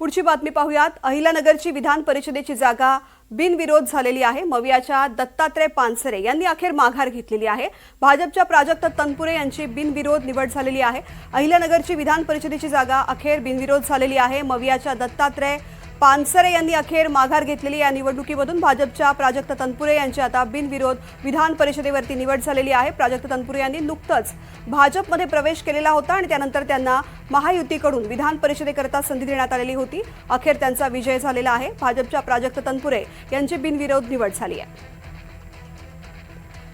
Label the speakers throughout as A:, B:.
A: पुढची बातमी पाहूयात। अहिल्यानगरची विधान परिषदेची जागा बिनविरोध झालेली आहे। मवियाच्या दत्तात्रय पानसरे यांनी अखेर माघार घेतलेली आहे। भाजपच्या प्राजक्त तनपुरे यांची बिनविरोध निवड झालेली आहे। अहिल्यानगरची विधान परिषदेची जागा अखेर बिनविरोध झालेली आहे। मवियाच्या दत्तात्रय पानसरे यांनी अखेर माघार घेतलेली या निवडणुकीमधून भाजपच्या प्राजक्त तनपुरे यांची आता बिनविरोध विधान परिषदेवरती निवड झालेली आहे। प्राजक्त तनपुरे यांनी नुकतंच भाजपमध्ये प्रवेश केलेला होता आणि त्यानंतर त्यांना महायुतीकडून विधान परिषदेकरता संधी देण्यात आलेली होती। अखेर त्यांचा विजय झालेला आहे। भाजपच्या प्राजक्त तनपुरे यांची बिनविरोध निवड झाली आहे।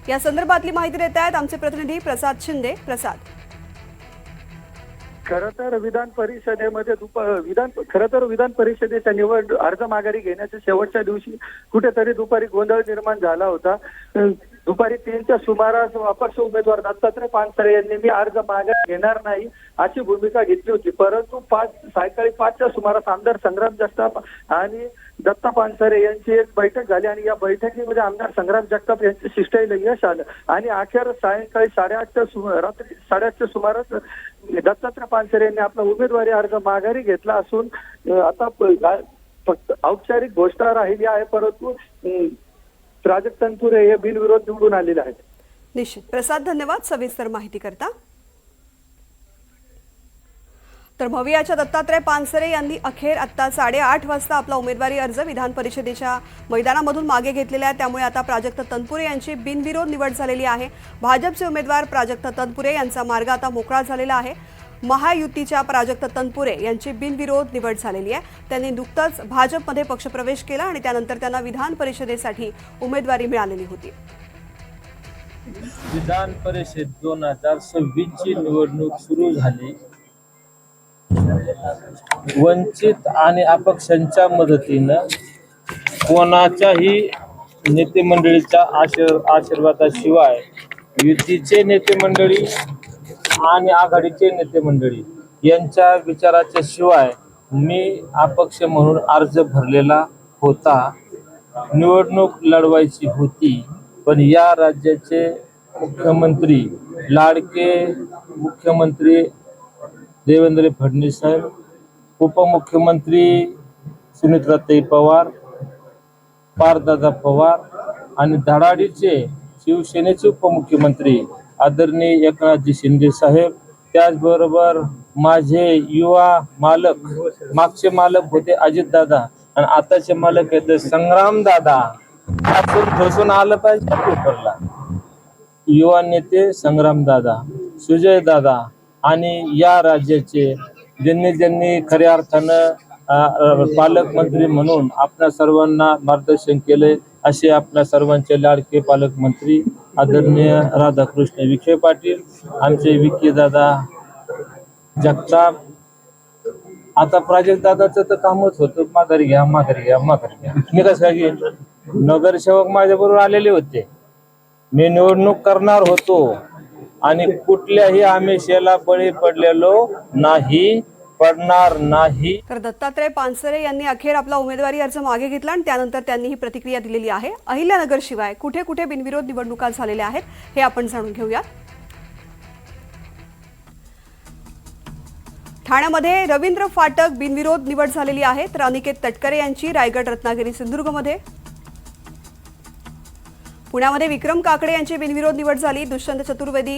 A: या संदर्भातली माहिती देत आहेत आमचे प्रतिनिधी प्रसाद शिंदे। प्रसाद,
B: खरं तर विधान परिषदेच्या निवड अर्ज माघारी घेण्याच्या शेवटच्या दिवशी कुठेतरी दुपारी गोंधळ निर्माण झाला होता। दुपारी 3च्या सुमारास अपक्ष उमेदवार दत्तात्रय पानसरे यांनी मी अर्ज माघारी घेणार नाही अशी भूमिका घेतली होती, परंतु सायंकाळी 5च्या सुमारास आमदार संग्राम जगताप आणि दत्ता पानसरे यांची एक बैठक झाली आणि या बैठकीमध्ये आमदार संग्राम जगताप यांचे शिष्टाईला यश आलं आणि अखेर सायंकाळी रात्री 8:30च्या सुमारास दत्तात्रय पानसरे यांनी आपला उमेदवारी अर्ज माघारी घेतला असून आता फक्त औपचारिक घोषणा राहिली आहे, परंतु प्राजक्त तनपुरे हे बिनविरोध निवडून आलेले आहेत।
A: निश्चित प्रसाद, धन्यवाद सविस्तर माहिती करता। तर मवियाच्या दत्तात्रय पानसरे यांनी अखेर आता 8:30 वाजता आपला उमेदवारी अर्ज विधान परिषदेच्या मैदानामधून मागे घेतलेला आहे। त्यामुळे आता प्राजक्त तनपुरे यांची बिनविरोध निवड झालेली आहे। भाजपचे उमेदवार प्राजक्त तनपुरे यांचा मार्ग आता मोकळा झालेला आहे। महायुतीच्या प्राजक्त तनपुरे यांची बिनविरोध निवड झालेली आहे। त्यांनी नुकताच भाजपमध्ये पक्षप्रवेश केला आणि त्यानंतर त्यांना विधान परिषदेसाठी उमेदवारी मिळालेली होती।
C: विधान परिषद 2026 ची निवडणूक सुरू झाली। वंचित आणि अपक्षांच्या मदतीनं कोणाच्याही नेते मंडळीच्या आशीर्वादाशिवाय युतीचे नेते मंडळी आणि आघाडीचे नेते मंडळी यांच्या विचाराच्या शिवाय मी अपक्ष म्हणून अर्ज भरलेला होता। निवडणूक लढवायची होती, पण या राज्याचे मुख्यमंत्री लाडके मुख्यमंत्री देवेंद्र फडणवीस साहेब, उपमुख्यमंत्री सुनीत्राताई पवार, पारदादा पवार आणि धडाडीचे शिवसेनेचे उपमुख्यमंत्री आदरणीय एकनाथजी शिंदे साहेब, त्याचबरोबर माझे युवा मालक, मागचे मालक होते अजितदादा आणि आताचे मालक आहेत संग्रामदादा। आपण आलं पाहिजे पेपरला। युवा नेते संग्रामदादा, सुजयदादा आणि या राज्याचे ज्यांनी खऱ्या अर्थानं पालकमंत्री म्हणून आपल्या सर्वांना मार्गदर्शन केले असे आपल्या सर्वांचे लाडके पालकमंत्री आदरणीय राधाकृष्ण विखे पाटील, आमचे विखे दादा जगताप। आता प्राजक्त दादाचं तर कामच होतं माघारी घ्या माघारी घ्या माघारी घ्या। मी कसं काय घेईन? नगरसेवक माझ्याबरोबर आलेले होते, मी निवडणूक करणार होतो आणि कुठल्याही आमिषाला बळी पडलेलो नाही, पडणार नाही।
A: तर दत्तात्रय पानसरे यांनी अखेर आपला उमेदवारी अर्ज मागे घेतला आणि त्यानंतर त्यांनी ही प्रतिक्रिया दिलेली आहे। अहिल्यानगर शिवाय कुठे कुठे बिनविरोध निवडणुका झालेल्या आहेत हे आपण जाणून घेऊया। ठाण्यामध्ये रवींद्र फाटक बिनविरोध निवड झालेली आहे, तर अनिकेत तटकरे यांची रायगड रत्नागिरी सिंधुदुर्गमध्ये। पुण्यामध्ये विक्रम काकडे यांची बिनविरोध निवड झाली। दुष्यंत चतुर्वेदी